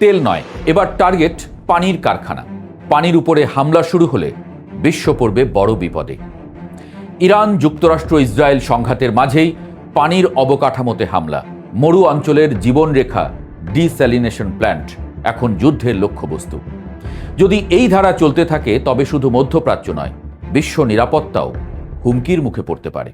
তেল নয়, এবার টার্গেট পানির কারখানা। পানির উপরে হামলা শুরু হলে বিশ্ব পড়বে বড় বিপদে। ইরান যুক্তরাষ্ট্র ইসরায়েল সংঘাতের মাঝেই পানির অবকাঠামোতে হামলা। মরু অঞ্চলের জীবনরেখা ডিস্যালিনেশন প্ল্যান্ট এখন যুদ্ধের লক্ষ্যবস্তু। যদি এই ধারা চলতে থাকে তবে শুধু মধ্যপ্রাচ্য নয়, বিশ্ব নিরাপত্তাও হুমকির মুখে পড়তে পারে।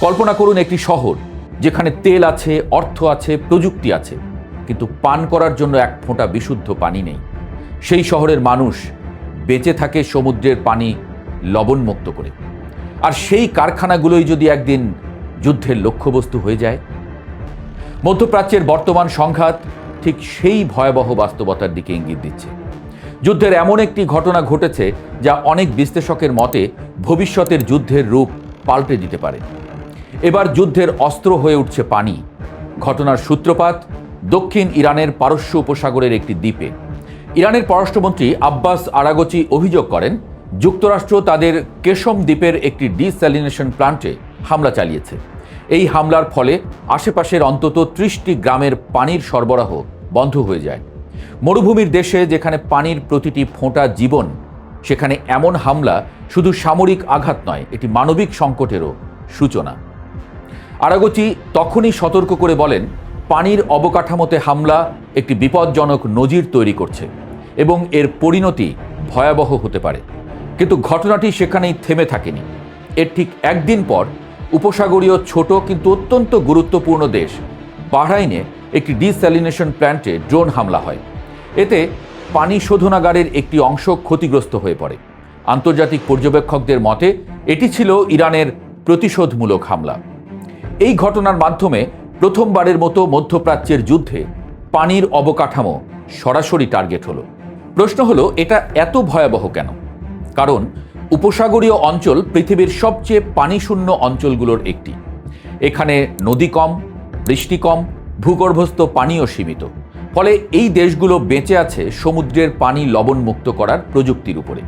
কল্পনা করুন একটি শহর যেখানে তেল আছে, অর্থ আছে, প্রযুক্তি আছে, কিন্তু পান করার জন্য এক ফোঁটা বিশুদ্ধ পানি নেই। সেই শহরের মানুষ বেঁচে থাকে সমুদ্রের পানি লবণমুক্ত করে। আর সেই কারখানাগুলোই যদি একদিন যুদ্ধের লক্ষ্যবস্তু হয়ে যায়। মধ্যপ্রাচ্যের বর্তমান সংঘাত ঠিক সেই ভয়াবহ বাস্তবতার দিকে ইঙ্গিত দিচ্ছে। যুদ্ধের এমন একটি ঘটনা ঘটেছে যা অনেক বিশ্লেষকের মতে ভবিষ্যতের যুদ্ধের রূপ পাল্টে দিতে পারে। এবার যুদ্ধের অস্ত্র হয়ে উঠছে পানি। ঘটনার সূত্রপাত দক্ষিণ ইরানের পারস্য উপসাগরের একটি দ্বীপে। ইরানের পররাষ্ট্রমন্ত্রী আব্বাস আরাগচি অভিযোগ করেন, যুক্তরাষ্ট্র তাদের কেশম দ্বীপের একটি ডিস্যালিনেশন প্ল্যান্টে হামলা চালিয়েছে। এই হামলার ফলে আশেপাশের অন্তত 30টি গ্রামের পানির সরবরাহ বন্ধ হয়ে যায়। মরুভূমির দেশে যেখানে পানির প্রতিটি ফোঁটা জীবন, সেখানে এমন হামলা শুধু সামরিক আঘাত নয়, এটি মানবিক সংকটেরও সূচনা। আরাগচি তখনই সতর্ক করে বলেন, পানির অবকাঠামোতে হামলা একটি বিপজ্জনক নজির তৈরি করছে এবং এর পরিণতি ভয়াবহ হতে পারে। কিন্তু ঘটনাটি সেখানেই থেমে থাকেনি। এর ঠিক একদিন পর উপসাগরীয় ছোট কিন্তু অত্যন্ত গুরুত্বপূর্ণ দেশ বাহরাইনে একটি ডিস্যালিনেশন প্ল্যান্টে ড্রোন হামলা হয়। এতে পানি শোধনাগারের একটি অংশ ক্ষতিগ্রস্ত হয়ে পড়ে। আন্তর্জাতিক পর্যবেক্ষকদের মতে এটি ছিল ইরানের প্রতিশোধমূলক হামলা। এই ঘটনার মাধ্যমে প্রথমবারের মতো মধ্যপ্রাচ্যের যুদ্ধে পানির অবকাঠামো সরাসরি টার্গেট হলো। প্রশ্ন হলো, এটা এত ভয়াবহ কেন? কারণ উপসাগরীয় অঞ্চল পৃথিবীর সবচেয়ে পানিশূন্য অঞ্চলগুলোর একটি। এখানে নদী কম, বৃষ্টি কম, ভূগর্ভস্থ পানিও সীমিত। ফলে এই দেশগুলো বেঁচে আছে সমুদ্রের পানি লবণমুক্ত করার প্রযুক্তির উপরে।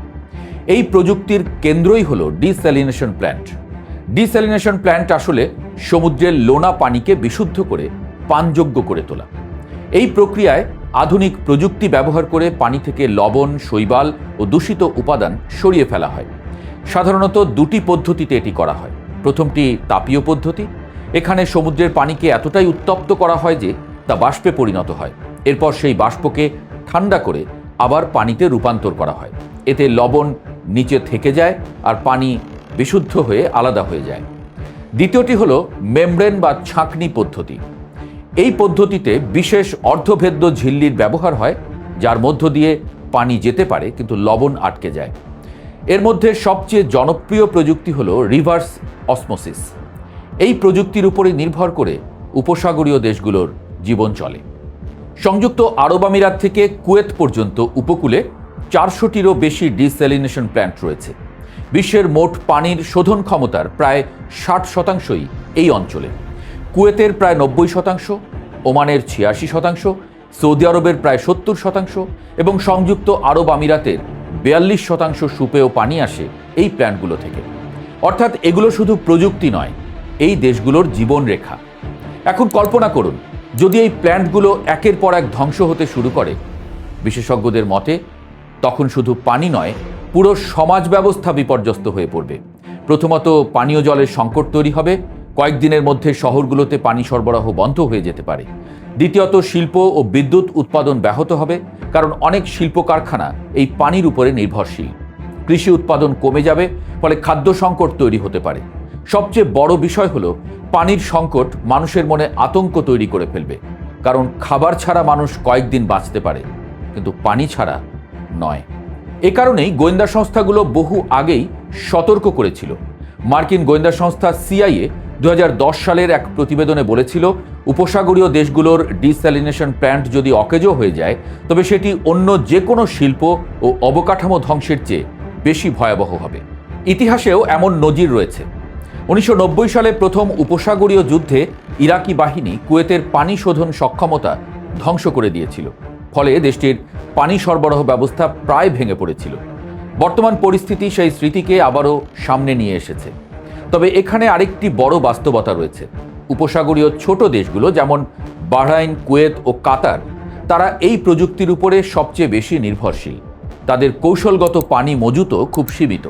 এই প্রযুক্তির কেন্দ্রই হলো ডিস্যালিনেশন প্ল্যান্ট। ডিস্যালিনেশন প্ল্যান্ট আসলে সমুদ্রের লোনা পানিকে বিশুদ্ধ করে পানযোগ্য করে তোলা। এই প্রক্রিয়ায় আধুনিক প্রযুক্তি ব্যবহার করে পানি থেকে লবণ, শৈবাল ও দূষিত উপাদান সরিয়ে ফেলা হয়। সাধারণত দুটি পদ্ধতিতে এটি করা হয়। প্রথমটি তাপীয় পদ্ধতি। এখানে সমুদ্রের পানিকে এতটাই উত্তপ্ত করা হয় যে তা বাষ্পে পরিণত হয়। এরপর সেই বাষ্পকে ঠান্ডা করে আবার পানিতে রূপান্তর করা হয়। এতে লবণ নিচে থেকে যায় আর পানি বিশুদ্ধ হয়ে আলাদা হয়ে যায়। দ্বিতীয়টি হলো মেমব্রেন বা ছাঁকনি পদ্ধতি। এই পদ্ধতিতে বিশেষ অর্ধভেদ্য ঝিল্লির ব্যবহার হয়, যার মধ্য দিয়ে পানি যেতে পারে কিন্তু লবণ আটকে যায়। এর মধ্যে সবচেয়ে জনপ্রিয় প্রযুক্তি হলো রিভার্স অসমোসিস। এই প্রযুক্তির উপরে নির্ভর করে উপসাগরীয় দেশগুলোর জীবন চলে। সংযুক্ত আরব আমিরাত থেকে কুয়েত পর্যন্ত উপকূলে 400টিরও বেশি ডিস্যালিনেশন প্ল্যান্ট রয়েছে। বিশ্বের মোট পানির শোধন ক্ষমতার প্রায় 60% এই অঞ্চলে। কুয়েতের প্রায় 90%, ওমানের 86%, সৌদি আরবের প্রায় 70% এবং সংযুক্ত আরব আমিরাতের 42% সুপেয় পানি আসে এই প্ল্যান্টগুলো থেকে। অর্থাৎ এগুলো শুধু প্রযুক্তি নয়, এই দেশগুলোর জীবনরেখা। এখন কল্পনা করুন, যদি এই প্ল্যান্টগুলো একের পর এক ধ্বংস হতে শুরু করে, বিশেষজ্ঞদের মতে তখন শুধু পানি নয়, পুরো সমাজ ব্যবস্থা বিপর্যস্ত হয়ে পড়বে। প্রথমত পানীয় জলের সংকট তৈরি হবে। কয়েকদিনের মধ্যে শহরগুলোতে পানি সরবরাহ বন্ধ হয়ে যেতে পারে। দ্বিতীয়ত শিল্প ও বিদ্যুৎ উৎপাদন ব্যাহত হবে, কারণ অনেক শিল্প কারখানা এই পানির উপরে নির্ভরশীল। কৃষি উৎপাদন কমে যাবে, ফলে খাদ্য সংকট তৈরি হতে পারে। সবচেয়ে বড় বিষয় হলো পানির সংকট মানুষের মনে আতঙ্ক তৈরি করে ফেলবে, কারণ খাবার ছাড়া মানুষ কয়েকদিন বাঁচতে পারে, কিন্তু পানি ছাড়া নয়। এ কারণেই গোয়েন্দা সংস্থাগুলো বহু আগেই সতর্ক করেছিল। মার্কিন গোয়েন্দা সংস্থা সিআইএ 2010 সালের এক প্রতিবেদনে বলেছিল, উপসাগরীয় দেশগুলোর ডিস্যালিনেশন প্ল্যান্ট যদি অকেজো হয়ে যায়, তবে সেটি অন্য যে কোনো শিল্প ও অবকাঠামো ধ্বংসের চেয়ে বেশি ভয়াবহ হবে। ইতিহাসেও এমন নজির রয়েছে। 1990 সালে প্রথম উপসাগরীয় যুদ্ধে ইরাকি বাহিনী কুয়েতের পানি শোধন সক্ষমতা ধ্বংস করে দিয়েছিল। ফলে দেশটির পানি সরবরাহ ব্যবস্থা প্রায় ভেঙে পড়েছিল। বর্তমান পরিস্থিতি সেই স্মৃতিকে আবারও সামনে নিয়ে এসেছে। তবে এখানে আরেকটি বড় বাস্তবতা রয়েছে। উপসাগরীয় ছোট দেশগুলো যেমন বাহরাইন, কুয়েত ও কাতার, তারা এই প্রযুক্তির উপরে সবচেয়ে বেশি নির্ভরশীল। তাদের কৌশলগত পানি মজুতও খুব সীমিত।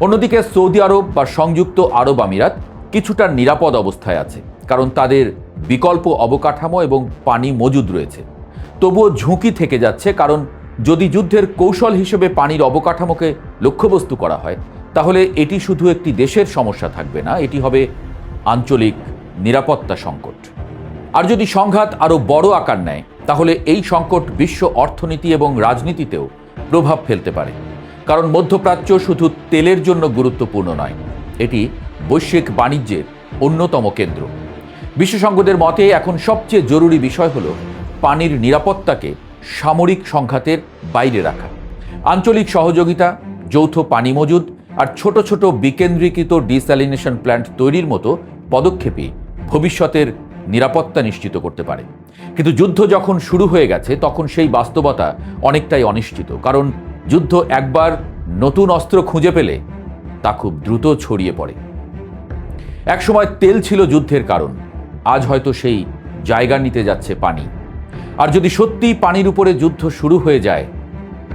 অন্যদিকে সৌদি আরব বা সংযুক্ত আরব আমিরাত কিছুটা নিরাপদ অবস্থায় আছে, কারণ তাদের বিকল্প অবকাঠামো এবং পানি মজুদ রয়েছে। তবুও ঝুঁকি থেকে যাচ্ছে, কারণ যদি যুদ্ধের কৌশল হিসেবে পানির অবকাঠামোকে লক্ষ্যবস্তু করা হয়, তাহলে এটি শুধু একটি দেশের সমস্যা থাকবে না, এটি হবে আঞ্চলিক নিরাপত্তা সংকট। আর যদি সংঘাত আরও বড় আকার নেয়, তাহলে এই সংকট বিশ্ব অর্থনীতি এবং রাজনীতিতেও প্রভাব ফেলতে পারে। কারণ মধ্যপ্রাচ্য শুধু তেলের জন্য গুরুত্বপূর্ণ নয়, এটি বৈশ্বিক বাণিজ্যের অন্যতম কেন্দ্র। বিশেষজ্ঞদের মতে এখন সবচেয়ে জরুরি বিষয় হল পানির নিরাপত্তাকে সামরিক সংঘাতের বাইরে রাখা। আঞ্চলিক সহযোগিতা, যৌথ পানি মজুদ আর ছোট ছোট বিকেন্দ্রীকৃত ডিস্যালিনেশন প্ল্যান্ট তৈরির মতো পদক্ষেপই ভবিষ্যতের নিরাপত্তা নিশ্চিত করতে পারে। কিন্তু যুদ্ধ যখন শুরু হয়ে গেছে, তখন সেই বাস্তবতা অনেকটাই অনিশ্চিত। কারণ যুদ্ধ একবার নতুন অস্ত্র খুঁজে পেলে তা খুব দ্রুত ছড়িয়ে পড়ে। একসময় তেল ছিল যুদ্ধের কারণ, আজ হয়তো সেই জায়গা নিতে যাচ্ছে পানি। আর যদি সত্যিই পানির উপরে যুদ্ধ শুরু হয়ে যায়,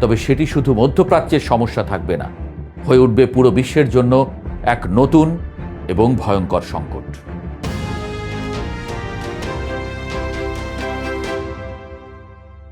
তবে সেটি শুধু মধ্যপ্রাচ্যের সমস্যা থাকবে না, হয়ে উঠবে পুরো বিশ্বের জন্য এক নতুন এবং ভয়ঙ্কর সংকট।